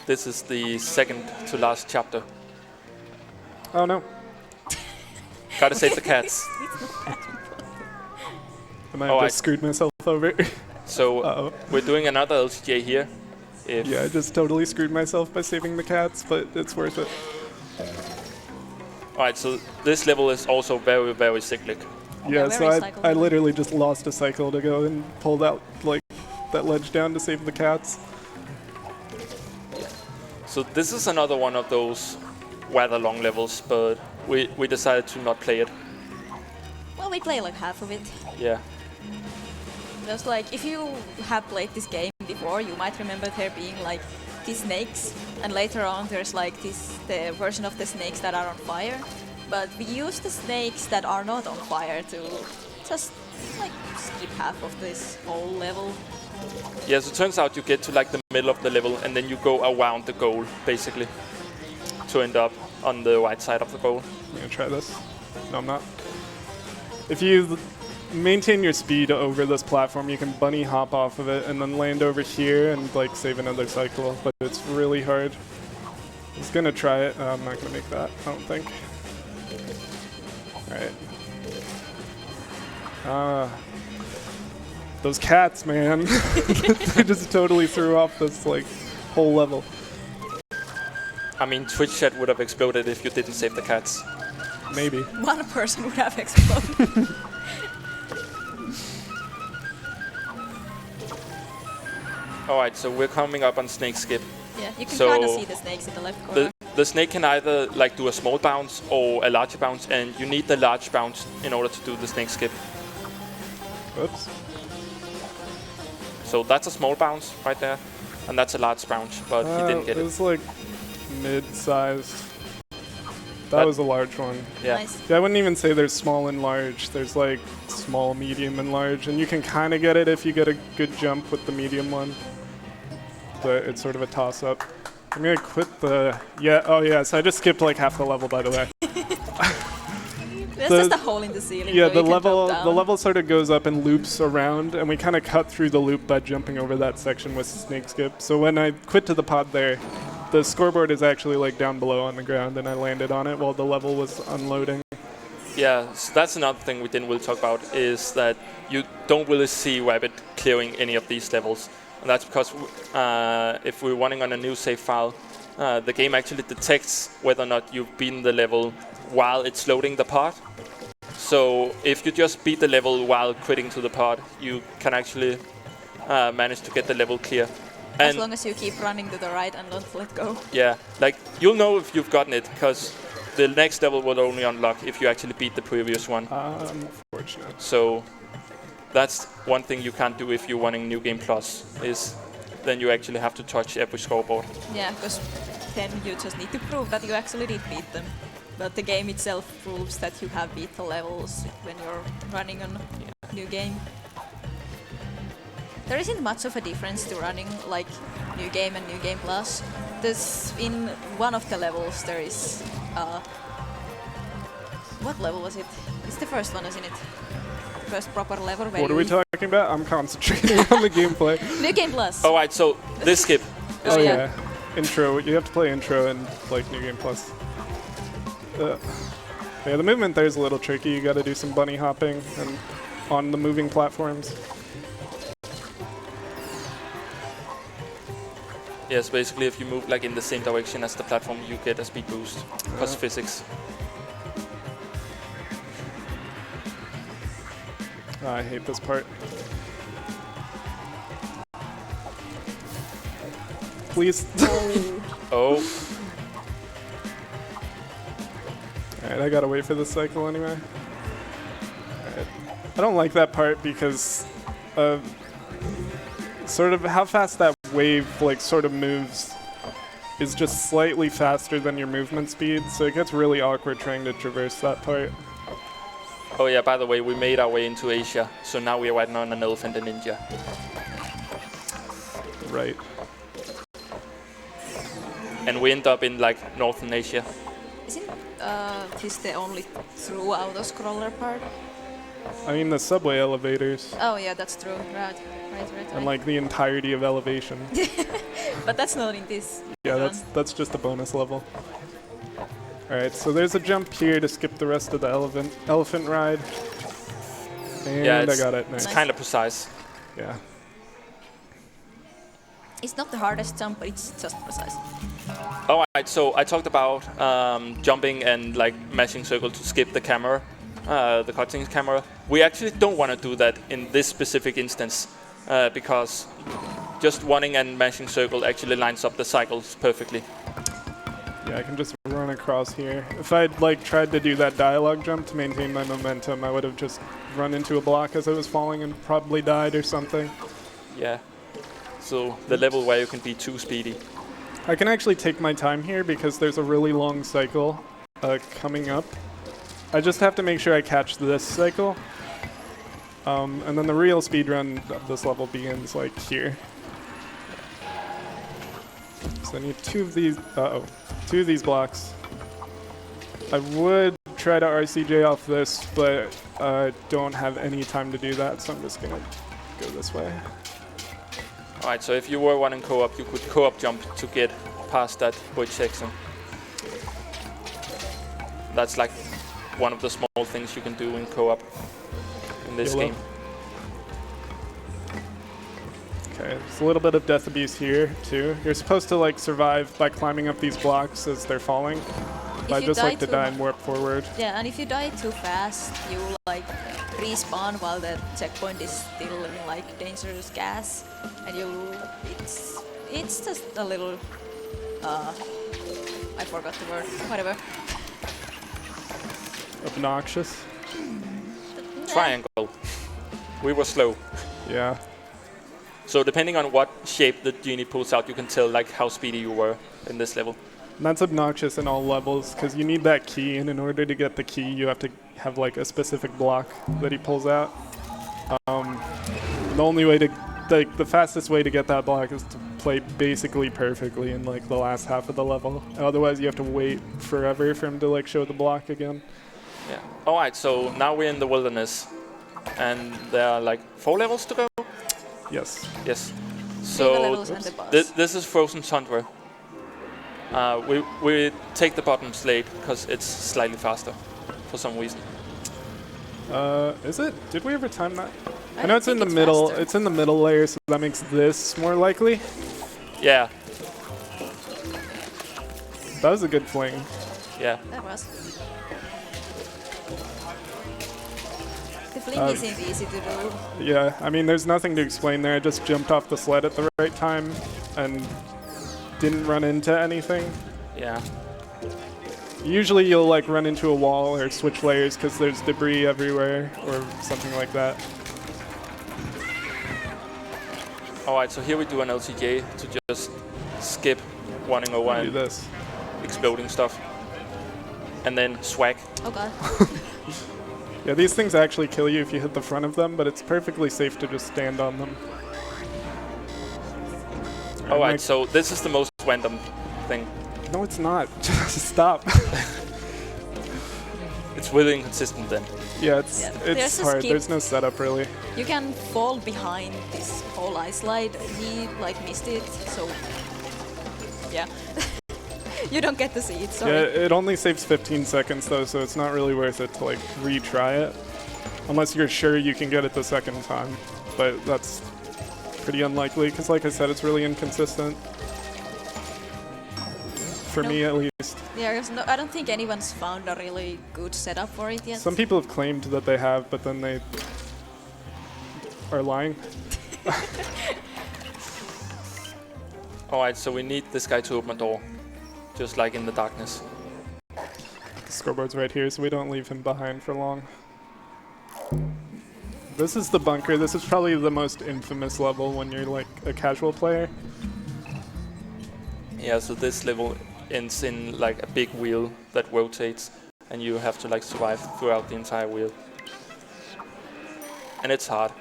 This is the second to last chapter. Oh no. Gotta save the cats. I might have just screwed myself over. So we're doing another LCJ here. Yeah, I just totally screwed myself by saving the cats, but it's worth it. Alright, so this level is also very, very cyclic. Yeah, so I literally just lost a cycle to go and pulled out like that ledge down to save the cats. So this is another one of those rather long levels, but we decided to not play it. Well, we play like half of it. Yeah. Just like, if you have played this game before, you might remember there being like these snakes, and later on there's like the version of the snakes that are on fire. But we use the snakes that are not on fire to just like skip half of this whole level. Yeah, so it turns out you get to like the middle of the level and then you go around the goal, basically, to end up on the right side of the goal. I'm gonna try this. No, I'm not. If you maintain your speed over this platform, you can bunny hop off of it and then land over here and like save another cycle, but it's really hard. I was gonna try it. I'm not gonna make that, I don't think. Alright. Those cats, man. They just totally threw off this like whole level. I mean, Twitch chat would have exploded if you didn't save the cats. Maybe. One person would have exploded. Alright, so we're coming up on snake skip. Yeah, you can kind of see the snakes in the left corner. The snake can either like do a small bounce or a larger bounce, and you need the large bounce in order to do the snake skip. Oops. So that's a small bounce right there, and that's a large bounce, but he didn't get it. It was like mid-sized. That was a large one. Yeah. Nice. Yeah, I wouldn't even say there's small and large. There's like small, medium, and large, and you can kind of get it if you get a good jump with the medium one. But it's sort of a toss-up. I'm gonna quit the... Yeah, oh yeah, so I just skipped like half the level, by the way. There's just a hole in the ceiling. Yeah, the level sort of goes up and loops around, and we kind of cut through the loop by jumping over that section with snake skip. So when I quit to the pod there, the scoreboard is actually like down below on the ground, and I landed on it while the level was unloading. Yeah, so that's another thing we didn't really talk about, is that you don't really see Rabbit clearing any of these levels. And that's because if we're running on a new save file, the game actually detects whether or not you've beaten the level while it's loading the pod. So if you just beat the level while quitting to the pod, you can actually manage to get the level clear. As long as you keep running to the right and don't let go. Yeah, like you'll know if you've gotten it, because the next level will only unlock if you actually beat the previous one. Unfortunate. So that's one thing you can't do if you're running New Game Plus, is then you actually have to touch every scoreboard. Yeah, because then you just need to prove that you actually did beat them. But the game itself proves that you have beat the levels when you're running on New Game. There isn't much of a difference to running like New Game and New Game Plus. In one of the levels there is... what level was it? It's the first one, isn't it? First proper level. What are we talking about? I'm concentrating on the gameplay. New Game Plus. All right, so this skip. Oh yeah, intro. You have to play intro and like New Game Plus. Yeah, the movement there is a little tricky. You got to do some bunny hopping and on the moving platforms. Yes, basically if you move like in the same direction as the platform, you get a speed boost because physics. Oh, I hate this part. Please. Oh. Alright, I gotta wait for this cycle anyway. Alright. I don't like that part because sort of how fast that wave like sort of moves is just slightly faster than your movement speed, so it gets really awkward trying to traverse that part. Oh yeah, by the way, we made our way into Asia, so now we're riding on an elephant in India. Right. And we end up in like Northern Asia. Isn't this the only through auto-scroller part? I mean the subway elevators. Oh yeah, that's true. Right. And like the entirety of Elevation. But that's not in this. Yeah, that's just a bonus level. Alright, so there's a jump here to skip the rest of the elephant ride. And yeah, I got it. Nice. It's kind of precise. Yeah. It's not the hardest jump, but it's just precise. Alright, so I talked about jumping and like mashing circle to skip the camera, the cutscene camera. We actually don't want to do that in this specific instance because just running and mashing circle actually lines up the cycles perfectly. Yeah, I can just run across here. If I'd like tried to do that dialogue jump to maintain my momentum, I would have just run into a block as I was falling and probably died or something. Yeah. So the level where you can be too speedy. I can actually take my time here because there's a really long cycle coming up. I just have to make sure I catch this cycle. And then the real speedrun of this level begins like here. So I need two of these blocks. I would try to RCJ off this, but I don't have any time to do that, so I'm just gonna go this way. Alright, so if you were running co-op, you could co-op jump to get past that bridge section. That's like one of the small things you can do in co-op in this game. Okay, there's a little bit of death abuse here too. You're supposed to like survive by climbing up these blocks as they're falling. I just like to die and warp forward. Yeah, and if you die too fast, you like respawn while the checkpoint is still in like dangerous gas, and it's just a little I forgot the word. Whatever. Obnoxious. Triangle. We were slow. Yeah. So depending on what shape the genie pulls out, you can tell like how speedy you were in this level. And that's obnoxious in all levels because you need that key, and in order to get the key, you have to have like a specific block that he pulls out. The only way to, the fastest way to get that block is to play basically perfectly in like the last half of the level. Otherwise, you have to wait forever for him to like show the block again. Yeah. All right. So now we're in the wilderness, and there are like 4 levels to go. Yes. Yes. Three levels So and the boss. this is Frozen Tundra. We take the bottom slate because it's slightly faster for some reason. Is it? Did we ever time that? I I know it's in think the it's middle. faster. It's in the middle layer, so that makes this more likely. Yeah. That was a good fling. Yeah. That was. The fling isn't easy to do. Yeah, I mean, there's nothing to explain there. I just jumped off the sled at the right time and didn't run into anything. Yeah. Usually you'll like run into a wall or switch layers because there's debris everywhere or something like that. All right. So here we do an LCJ to just skip running over Do and this. exploding stuff, and then swag. Oh god. Yeah, these things actually kill you if you hit the front of them, but it's perfectly safe to just stand on them. All right. So this is the most random thing. No, it's not. Just stop. It's really inconsistent then. Yeah, it's There's a hard. skip. There's no setup really. You can fall behind this whole ice slide. He like missed it, so yeah. You don't get to see it, sorry. Yeah, it only saves 15 seconds though, so it's not really worth it to like retry it. Unless you're sure you can get it the second time. But that's pretty unlikely, because like I said, it's really inconsistent. For me at least. There's no, I don't think anyone's found a really good setup for it yet. Some people have claimed that they have, but then they are lying. Alright, so we need this guy to open a door. Just like in the darkness. The scoreboard's right here, so we don't leave him behind for long. This is the bunker. This is probably the most infamous level when you're like a casual player. Yeah, so this level ends in like a big wheel that rotates, and you have to like survive throughout the entire wheel. And it's hard.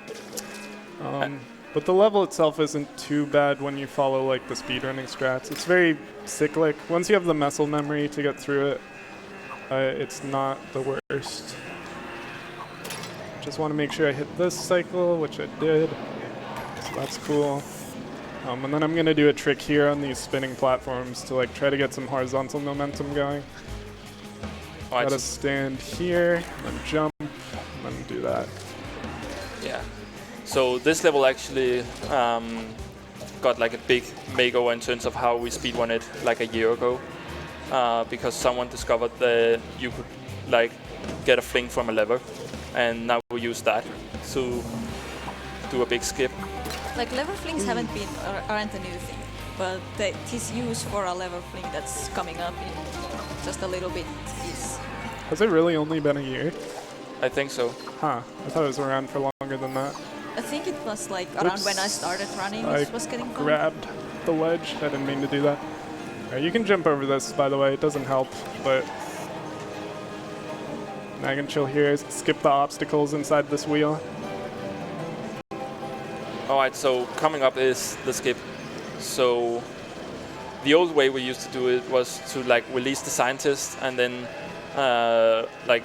But the level itself isn't too bad when you follow like the speedrunning strats. It's very cyclic. Once you have the muscle memory to get through it, it's not the worst. Just want to make sure I hit this cycle, which I did. So that's cool. And then I'm going to do a trick here on these spinning platforms to like try to get some horizontal momentum going. Alright, Gotta so stand here, then jump, and then do that. yeah. So this level actually got like a big makeover in terms of how we speedrun it like a year ago. Because someone discovered that you could like get a fling from a lever, and now we use that to do a big skip. Like lever flings aren't a new thing, but this use for a lever fling that's coming up in just a little bit is. Has it really only been a year? I think so. Huh, I thought it was around for longer than that. I think it was like around when I started running. I It was getting fun. grabbed the ledge. I didn't mean to do that. You can jump over this, by the way. It doesn't help, but I can chill here, skip the obstacles inside this wheel. Alright, so coming up is the skip. So the old way we used to do it was to like release the scientist and then like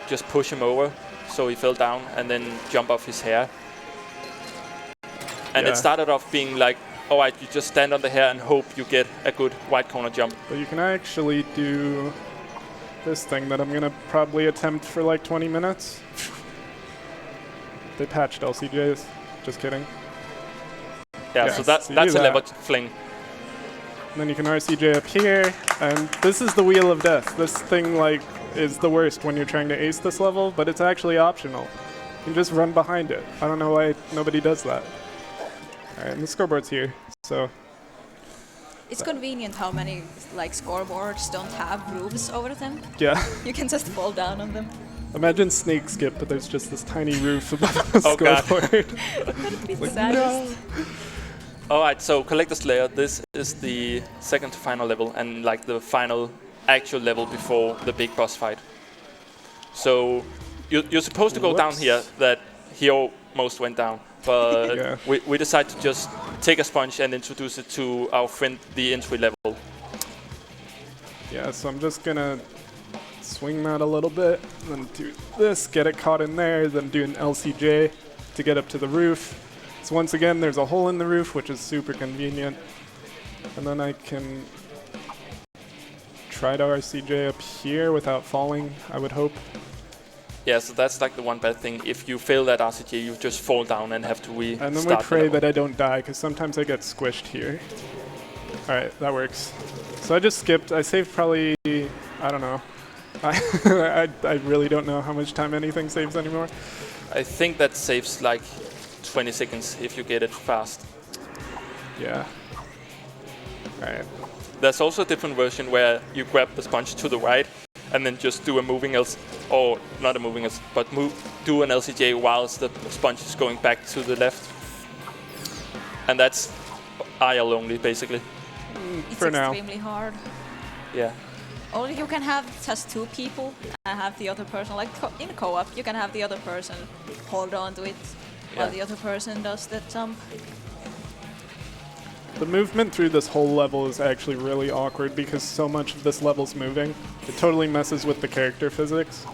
just push him over so he fell down and then jump off his hair. And Yeah. it started off being like, alright, you just stand on the hair and hope you get a good white corner jump. But you can actually do this thing that I'm gonna probably attempt for like 20 minutes. They patched LCJs. Just kidding. Yeah, Yes, so so that's you a do that. lever fling. And then you can RCJ up here, and this is the Wheel of Death. This thing like is the worst when you're trying to ace this level, but it's actually optional. You can just run behind it. I don't know why nobody does that. Alright, and the scoreboard's here, so It's convenient how many like scoreboards don't have roofs over them. yeah. You can just fall down on them. Imagine Snake Skip, but there's just this tiny roof above the Oh, God. scoreboard. It's Like, saddest. Alright, so Collector's Lair, this is the second to final level and like the final actual level before the big boss fight. So you're supposed to go down Whoops. here, that he almost went down. but Yeah. we decided to just take a sponge and introduce it to our friend, the entry level. Yeah, so I'm just gonna swing that a little bit, then do this, get it caught in there, then do an LCJ to get up to the roof. So once again, there's a hole in the roof, which is super convenient. And then I can try to RCJ up here without falling, I would hope. Yeah, so that's like the one bad thing. If you fail that RCJ, you just fall down and have to restart. And then we pray that I don't die, because sometimes I get squished here. All right, that works. So I just skipped. I saved probably, I don't know. I really don't know how much time anything saves anymore. I think that saves like 20 seconds if you get it fast. Yeah. All right. There's also a different version where you grab the sponge to the right and then just do a moving or not a moving but do an LCJ whilst the sponge is going back to the left. And that's IL only, basically. It's For now. extremely hard. Yeah. Only you can have just 2 people and have the other person, like in co-op, you can have the other person hold on to it while the other person does the jump. The movement through this whole level is actually really awkward because so much of this level's moving. It totally messes with the character physics.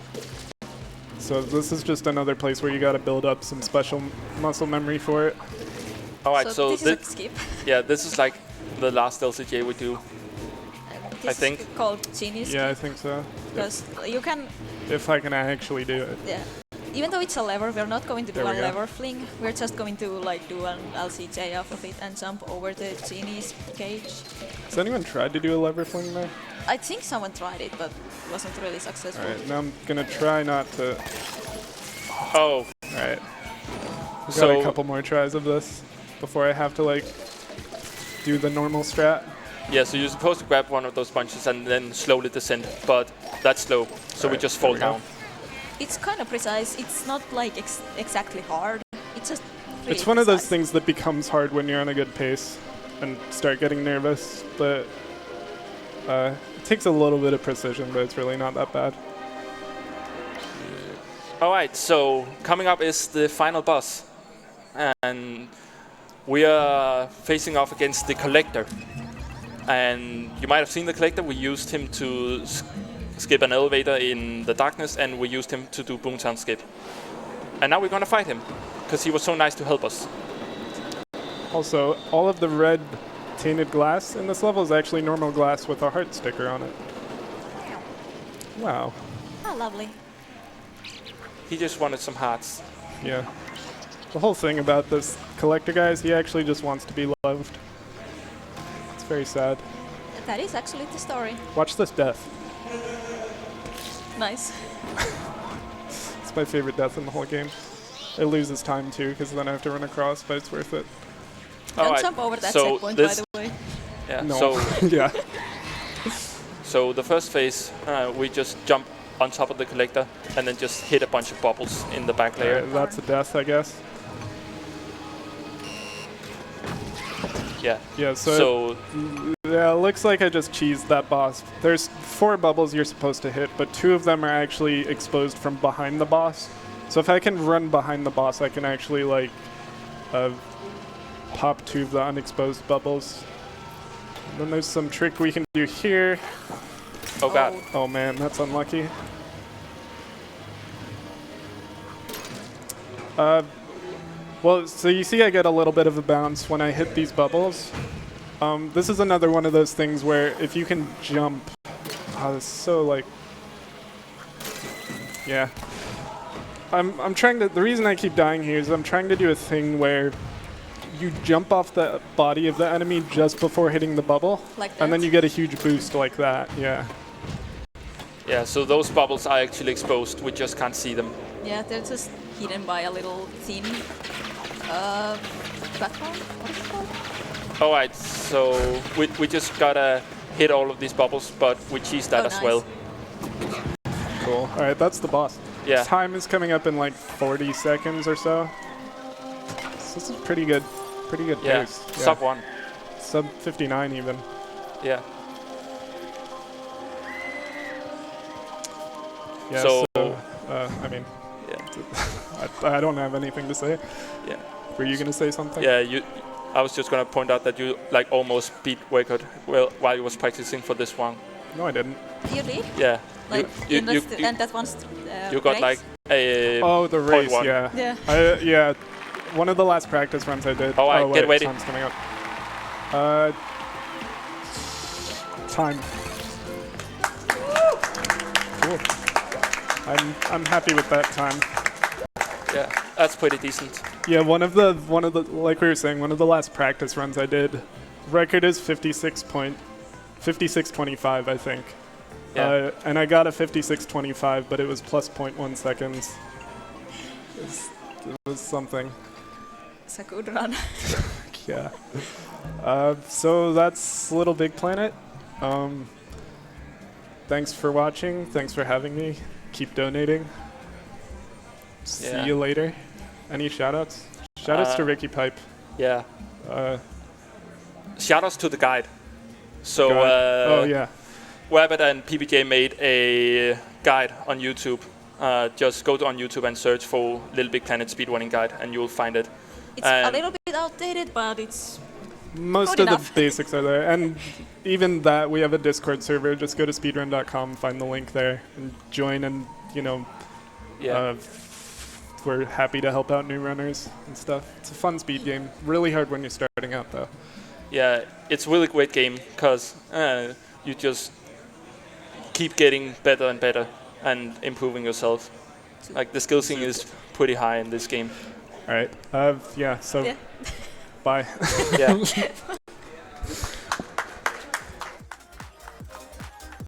So this is just another place where you gotta build up some special muscle memory for it. Alright, so this is a skip. Yeah, this is like the last LCJ we do. This I think. is called genius. Yeah, I think so. Because you can. If I can actually do it. Yeah. Even though it's a lever, we're not going to do There a we go. lever fling. We're just going to like do an LCJ off of it and jump over the genie's cage. Has anyone tried to do a lever fling there? I think someone tried it, but wasn't really successful. Alright, now I'm gonna try not to. Oh. Alright. We've got a couple more tries of this before I have to like do the normal strat. Yeah, so you're supposed to grab one of those sponges and then slowly descend, but that's slow, so we just fall down. It's kind of precise. It's not like exactly hard. It's just really It's one of those precise. things that becomes hard when you're on a good pace and start getting nervous, but it takes a little bit of precision, but it's really not that bad. Alright, so coming up is the final boss. And we are facing off against the Collector. And you might have seen the Collector. We used him to skip an elevator in the darkness, and we used him to do Boomtown skip. And now we're gonna fight him, because he was so nice to help us. Also, all of the red tainted glass in this level is actually normal glass with a heart sticker on it. Wow. Oh, lovely. He just wanted some hearts. Yeah. The whole thing about this Collector guy is he actually just wants to be loved. It's very sad. That is actually the story. Watch this death. Nice. It's my favorite death in the whole game. It loses time too, because then I have to run across, but it's worth it. Don't jump over that so checkpoint, by the way. Yeah. No. So Yeah. So the first phase, we just jump on top of the Collector and then just hit a bunch of bubbles in the back layer. Alright, that's a death, I guess. Yeah. Yeah, so yeah, it looks like I just cheesed that boss. There's 4 bubbles you're supposed to hit, but 2 of them are actually exposed from behind the boss. So if I can run behind the boss, I can actually like pop 2 of the unexposed bubbles. And then there's some trick we can do here. Oh god. Oh man, that's unlucky. Well, so you see I get a little bit of a bounce when I hit these bubbles. This is another one of those things where if you can jump... Oh, it's so like... Yeah. I'm trying to... The reason I keep dying here is I'm trying to do a thing where you jump off the body of the enemy just before hitting the bubble. Like that? And then you get a huge boost like that, yeah. Yeah, so those bubbles are actually exposed. We just can't see them. Yeah, they're just hidden by a little thin platform. What is it called? Alright, so we just gotta hit all of these bubbles, but we cheese that as nice. well. Cool. Alright, that's the boss. Yeah. Time is coming up in like 40 seconds or so. So this is pretty good Yeah, pace. sub 1. Sub 59 even. Yeah. Yeah, So, I mean, yeah. I don't have anything to say. Yeah. Were you gonna say something? Yeah, I was just gonna point out that you like almost beat record while you was practicing for this one. No, I didn't. You did? Yeah. Like and that one's you got race? like a the race, 0.1. yeah. Yeah. Yeah. One of the last practice runs I did. All right, wait, get ready. Time's coming up. Time. Cool. I'm happy with that time. Yeah, that's pretty decent. Yeah, one of the like we were saying, one of the last practice runs I did, record is 56.25, I think. Yeah. And I got a 56.25, but it was plus 0.1 seconds. It was something. It's a good run. Yeah. So that's LittleBigPlanet. Thanks for watching. Thanks for having me. Keep donating. See you later. Any shoutouts? Shoutouts to Ricky Pipe. Yeah. Shoutouts to the guide. So oh yeah. Rabbit and PBJ made a guide on YouTube. Just go on YouTube and search for LittleBigPlanet speedrunning guide, and you'll find it. It's a little bit outdated, but it's most good of enough. the basics are there, and even that we have a Discord server. Just go to speedrun.com, find the link there, and join. And we're happy to help out new runners and stuff. It's a fun speed game. Really hard when you're starting out, though. Yeah, it's a really great game because you just keep getting better and better and improving yourself. Like the skill ceiling is pretty high in this game. All right. So bye. Yeah.